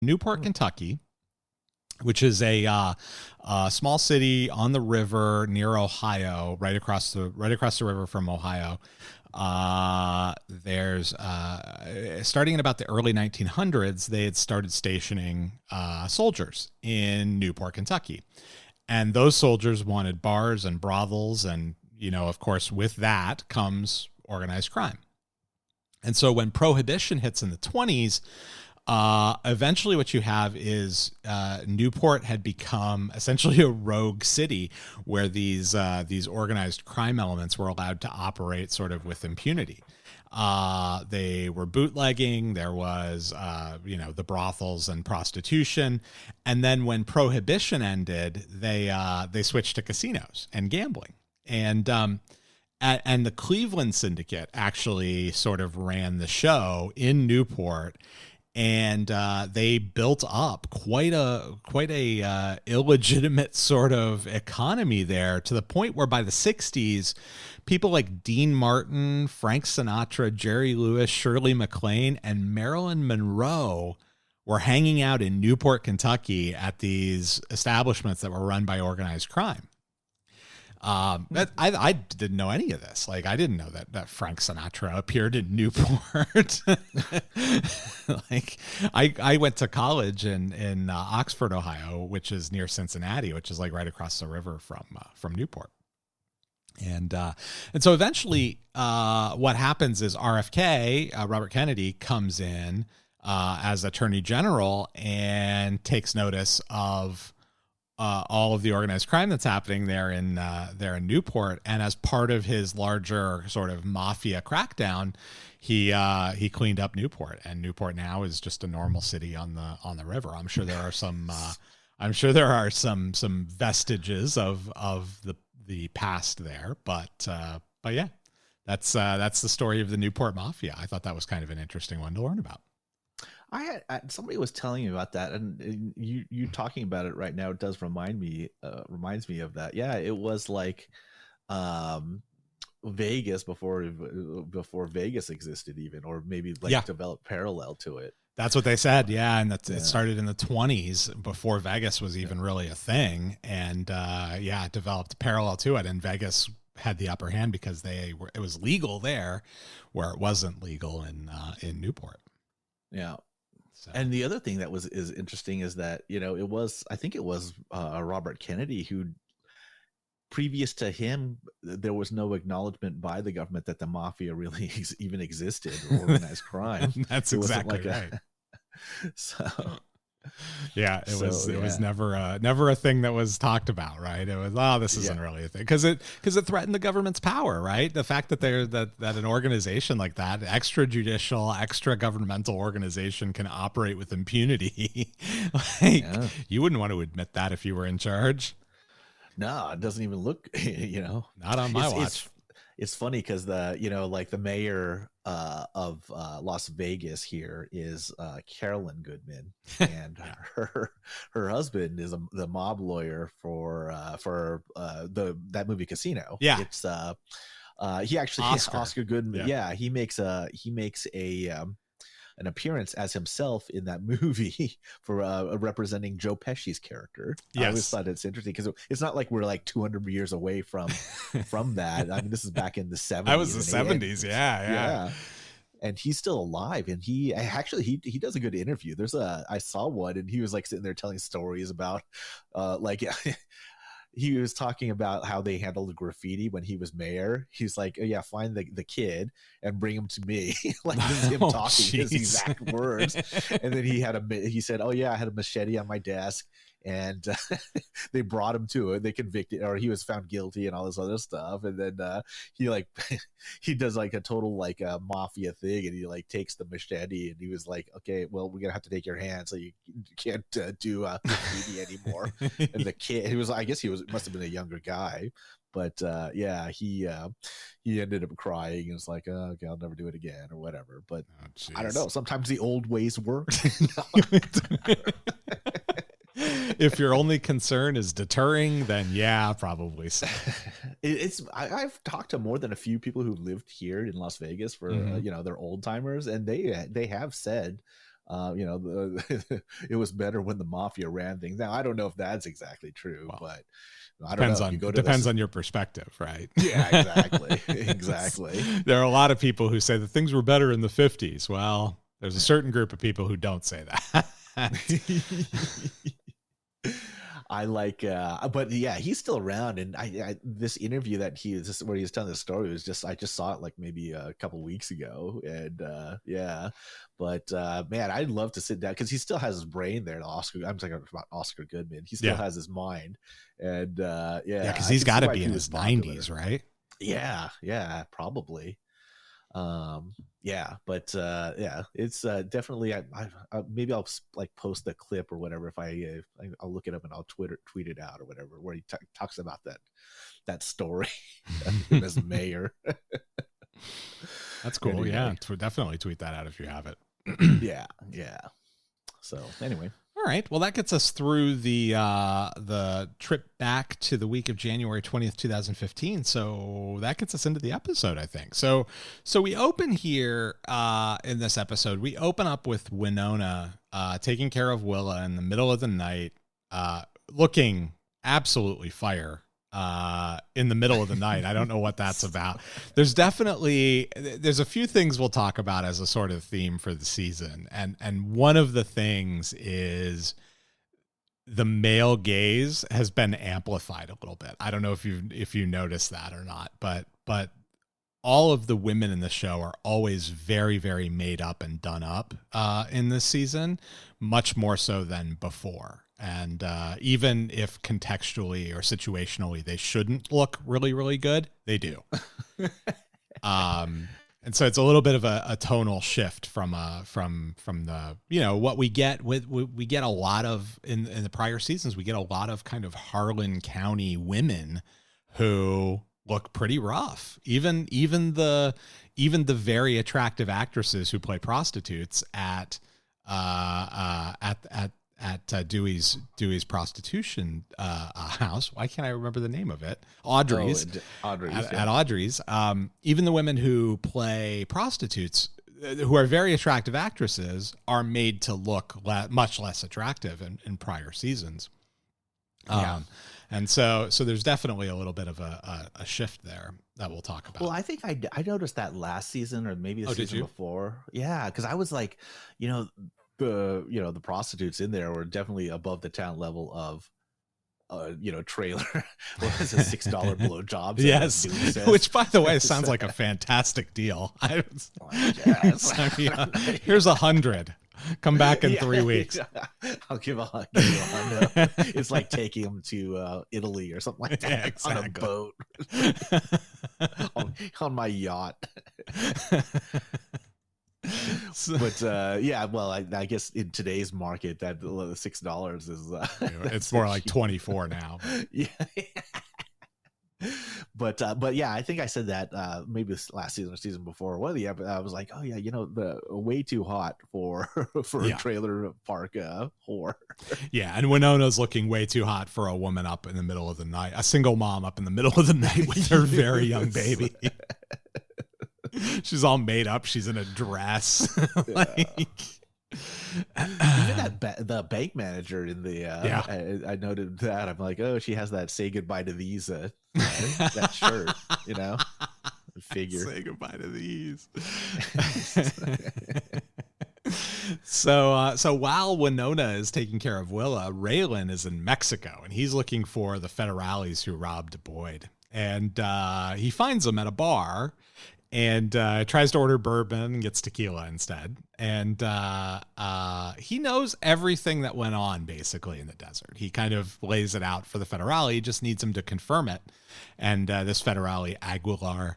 Newport, Kentucky, which is a small city on the river near Ohio, right across the river from Ohio. There's starting in about the early 1900s, they had started stationing soldiers in Newport, Kentucky, and those soldiers wanted bars and brothels, and of course, with that comes organized crime. And so when Prohibition hits in the 20s, eventually what you have is Newport had become essentially a rogue city where these organized crime elements were allowed to operate sort of with impunity. They were bootlegging. There was, the brothels and prostitution. And then when Prohibition ended, they switched to casinos and gambling. And the Cleveland Syndicate actually sort of ran the show in Newport. And they built up quite a illegitimate sort of economy there, to the point where by the 60s, people like Dean Martin, Frank Sinatra, Jerry Lewis, Shirley MacLaine, and Marilyn Monroe were hanging out in Newport, Kentucky at these establishments that were run by organized crime. I didn't know any of this. Like, I didn't know that Frank Sinatra appeared in Newport. Like, I went to college in Oxford, Ohio, which is near Cincinnati, which is like right across the river from Newport. And so eventually, what happens is RFK, Robert Kennedy, comes in as Attorney General and takes notice of all of the organized crime that's happening there in Newport, and as part of his larger sort of mafia crackdown, he cleaned up Newport, and Newport now is just a normal city on the river. I'm sure there are some vestiges of the past there, but yeah, that's the story of the Newport Mafia. I thought that was kind of an interesting one to learn about. Somebody was telling me about that, and you talking about it right now, it does reminds me of that. Yeah, it was like Vegas before Vegas existed, even, or maybe developed parallel to it. That's what they said. Yeah. And it started in the 1920s, before Vegas was even really a thing. And it developed parallel to it. And Vegas had the upper hand because it was legal there, where it wasn't legal in Newport. Yeah. So. And the other thing that is interesting is that, I think it was Robert Kennedy who, previous to him, there was no acknowledgement by the government that the mafia really even existed, or organized crime. That's exactly right. So yeah, it was never a thing that was talked about, right? It was, this isn't really a thing, because it threatened the government's power, right? The fact that that an organization like that, extrajudicial, extra governmental organization, can operate with impunity, you wouldn't want to admit that if you were in charge. No, it doesn't even look, not on my watch. It's funny because the mayor of Las Vegas here is Carolyn Goodman, and her husband is the mob lawyer for that movie Casino. Yeah, it's he actually Oscar Goodman. Yeah, he makes an appearance as himself in that movie for representing Joe Pesci's character. Yes. I always thought it's interesting because it's not like we're like 200 years away from that. I mean, this is back in the 70s. That was the 70s. Yeah. And he's still alive, and he does a good interview. I saw one, and he was like sitting there telling stories about he was talking about how they handled the graffiti when he was mayor. He's like, oh, yeah, find the kid and bring him to me. Like, this is him talking his exact words. And then he said, oh yeah, I had a machete on my desk, and they brought him to it. They convicted, or he was found guilty and all this other stuff. And then he does like a total mafia thing, and he takes the machete, and he was like, okay, well, we're gonna have to take your hand, so you can't do graffiti anymore. And the kid, must have been a younger guy, but he ended up crying and was like, oh, okay, I'll never do it again, or whatever. But I don't know, sometimes the old ways work. If your only concern is deterring, then yeah, probably so. I've talked to more than a few people who lived here in Las Vegas for they're old timers, and they have said It was better when the mafia ran things. Now, I don't know if that's exactly true, Well, but I don't know. Depends on your perspective, right? Yeah, exactly. Exactly. There are a lot of people who say that things were better in the 50s. Well, there's a certain group of people who don't say that. I like, but yeah, he's still around. And this interview where he was telling the story I just saw it like maybe a couple weeks ago. And yeah, but man, I'd love to sit down because he still has his brain there. I'm talking about Oscar Goodman. He still has his mind. And yeah, because he's got to be in his 90s, right? Yeah, probably. Yeah, but yeah, it's definitely. I maybe I'll like post the clip or whatever if I'll look it up and I'll tweet it out or whatever where he talks about that story as mayor. That's cool. Anyway. Yeah, definitely tweet that out if you have it. Yeah. So anyway. All right. Well, that gets us through the trip back to the week of January 20th, 2015. So that gets us into the episode, I think. So we open here in this episode. We open up with Winona taking care of Willa in the middle of the night, looking absolutely fire in the middle of the night. I don't know what that's about. There's a few things we'll talk about as a sort of theme for the season. And one of the things is the male gaze has been amplified a little bit. I don't know if you noticed that or not, but all of the women in the show are always very, very made up and done up in this season, much more so than before. And even if contextually or situationally they shouldn't look really, really good, they do. And so it's a little bit of a tonal shift from the what we get we get a lot of in the prior seasons. We get a lot of kind of Harlan County women who look pretty rough. Even the very attractive actresses who play prostitutes at Dewey's prostitution house. Why can't I remember the name of it? Audrey's. At Audrey's. Even the women who play prostitutes, who are very attractive actresses, are made to look much less attractive in prior seasons. And so there's definitely a little bit of a shift there that we'll talk about. Well, I think I noticed that last season or maybe the season before. Yeah, because I was like, the prostitutes in there were definitely above the talent level of trailer. What was it, $6 blowjobs? Yes, which by the way sounds like a fantastic deal. Here's 100. Come back in 3 weeks. I'll give a $100. It's like taking them to Italy or something like that. Exactly. On a boat on my yacht. But I guess in today's market that the $6 is it's more like 24 now. Yeah. But yeah, I think I said that maybe this last season or season before. One of the episodes, I was like, oh yeah, the way too hot for a trailer park whore. Yeah, and Winona's looking way too hot for a woman up in the middle of the night, a single mom up in the middle of the night with her very young baby. She's all made up. She's in a dress. Even the bank manager in the I noted that. I'm like, oh, she has that "say goodbye to these" that shirt, figure. Say goodbye to these. So while Winona is taking care of Willa, Raylan is in Mexico and he's looking for the federales who robbed Boyd, and he finds them at a bar. And tries to order bourbon and gets tequila instead. And he knows everything that went on, basically, in the desert. He kind of lays it out for the federale. He just needs him to confirm it. And this federale, Aguilar,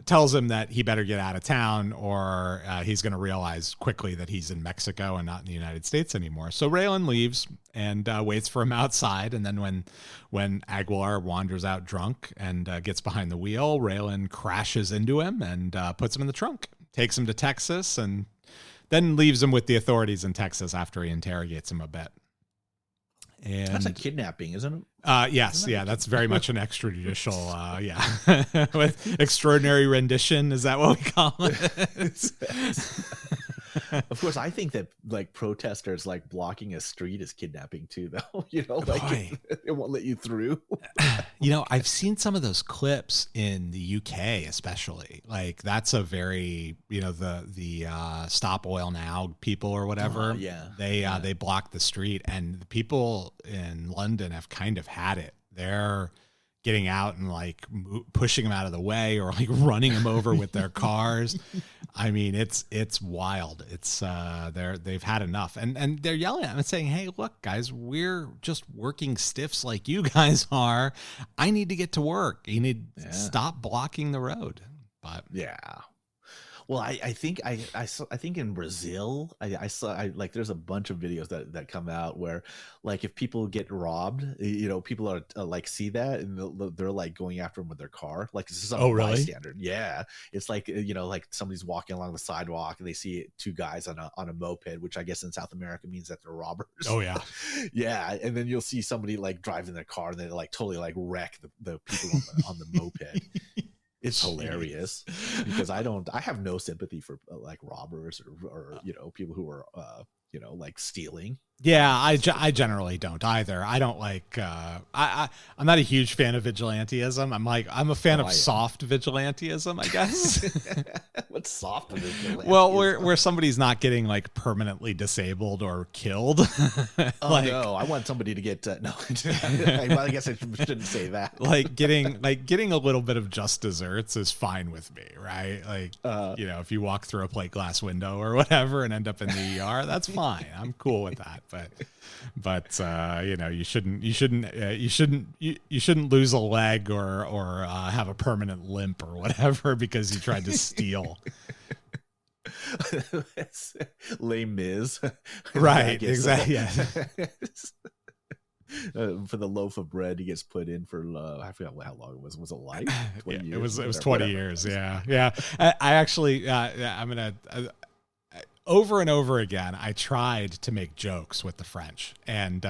tells him that he better get out of town or he's going to realize quickly that he's in Mexico and not in the United States anymore. So Raylan leaves and waits for him outside. And then when Aguilar wanders out drunk and gets behind the wheel, Raylan crashes into him and puts him in the trunk, takes him to Texas, and then leaves him with the authorities in Texas after he interrogates him a bit. And that's a kidnapping, isn't it? Yes. Yeah. That's very much an extrajudicial, with extraordinary rendition. Is that what we call it? Of course, I think that like protesters like blocking a street is kidnapping too, though. You know, like it won't let you through. You know, I've seen some of those clips in the UK, especially. Like that's a very, you know, the Stop Oil Now people or whatever. They block the street, and the people in London have kind of had it. They're getting out and like pushing them out of the way, or like running them over with their cars. I mean, it's wild. It's they've had enough, and they're yelling at them and saying, "Hey, look, guys, we're just working stiffs like you guys are. I need to get to work. You need to stop blocking the road." But yeah. Well, I think I think in Brazil I saw like there's a bunch of videos that come out where like if people get robbed, you know, people are like see that and they're like going after them with their car, like this is a bystander. Yeah, it's like, you know, like somebody's walking along the sidewalk and they see two guys on a moped, which I guess in South America means that they're robbers. Oh yeah, yeah, and then you'll see somebody like driving their car and they like totally like wreck the people on the moped. It's hilarious because I have no sympathy for like robbers or you know, people who are you know, like stealing. Yeah, I generally don't either. I don't like I'm not a huge fan of vigilantism. I'm a fan of soft vigilantism, I guess. What's soft vigilantism? Well, where somebody's not getting like permanently disabled or killed. Like, no, I want somebody to get no. I guess I shouldn't say that. Like getting a little bit of just desserts is fine with me, right? Like you know, if you walk through a plate glass window or whatever and end up in the ER, that's fine. I'm cool with that. But you know, you shouldn't lose a leg or have a permanent limp or whatever because you tried to steal. Les Mis, right? Exactly. Yeah. For the loaf of bread he gets put in for I forgot how long it was. Was it like 20 years? It was 20 years. Yeah. I actually I'm gonna. Over and over again, I tried to make jokes with the French, and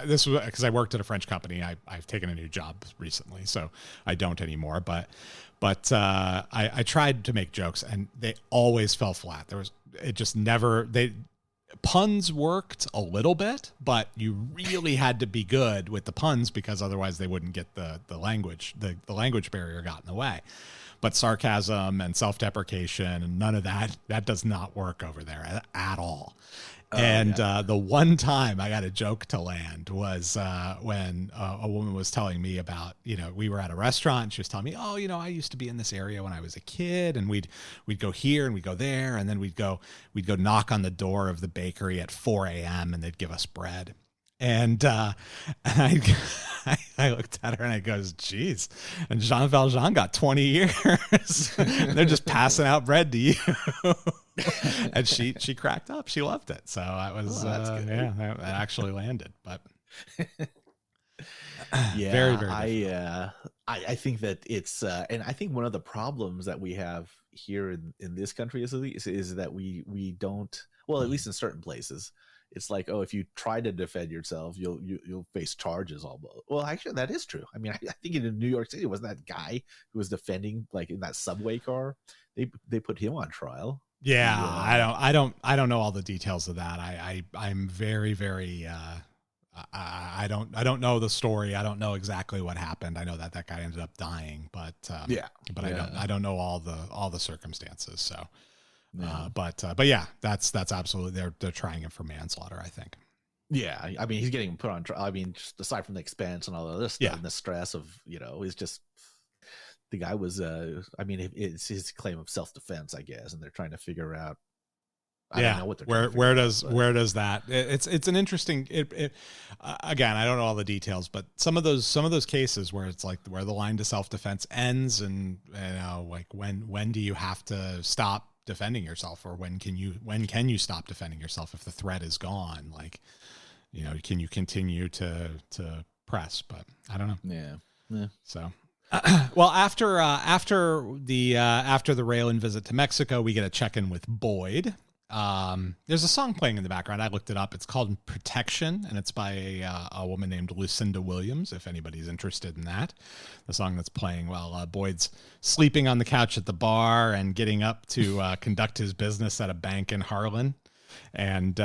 this was because I worked at a French company. I've taken a new job recently, so I don't anymore. But I tried to make jokes, and they always fell flat. It just never. Puns worked a little bit, but you really had to be good with the puns because otherwise they wouldn't get the language. The language barrier got in the way. But sarcasm and self-deprecation and none of that does not work over there at all. The one time I got a joke to land was when a woman was telling me about, you know, we were at a restaurant and she was telling me, oh, you know, I used to be in this area when I was a kid, and we'd go here and we'd go there, and then we'd go knock on the door of the bakery at 4 a.m. and they'd give us bread. And I looked at her and I goes, geez, and Jean Valjean got 20 years. They're just passing out bread to you. And she cracked up. She loved it. So I was, that actually landed. But yeah, very, very I think that it's, and I think one of the problems that we have here in this country is that we don't, well, at least in certain places, it's like, oh, if you try to defend yourself, you'll face charges. Almost. Well, actually, that is true. I mean, I think in New York City, wasn't that guy who was defending, like in that subway car? They put him on trial. Yeah, I don't know all the details of that. I'm very, very. I don't know the story. I don't know exactly what happened. I know that guy ended up dying, but I don't know all the circumstances. So. Yeah. But yeah, that's absolutely, they're trying him for manslaughter, I think. Yeah, I mean, he's getting put on trial. I mean, just aside from the expense and all of this stuff and the stress of, you know, it's just, the guy was I mean, it's his claim of self-defense, I guess, and they're trying to figure out. I don't know what they're where does that, it's an interesting, again, I don't know all the details, but some of those cases where it's like where the line to self-defense ends, and you know, like when do you have to stop defending yourself, or when can you stop defending yourself if the threat is gone? Like, you know, can you continue to press? But I don't know. Yeah. So well, after the Raylan visit to Mexico, we get a check-in with Boyd, There's a song playing in the background. I looked it up. It's called Protection, and it's by a woman named Lucinda Williams, if anybody's interested in that. The song that's playing while Boyd's sleeping on the couch at the bar and getting up to conduct his business at a bank in Harlan. And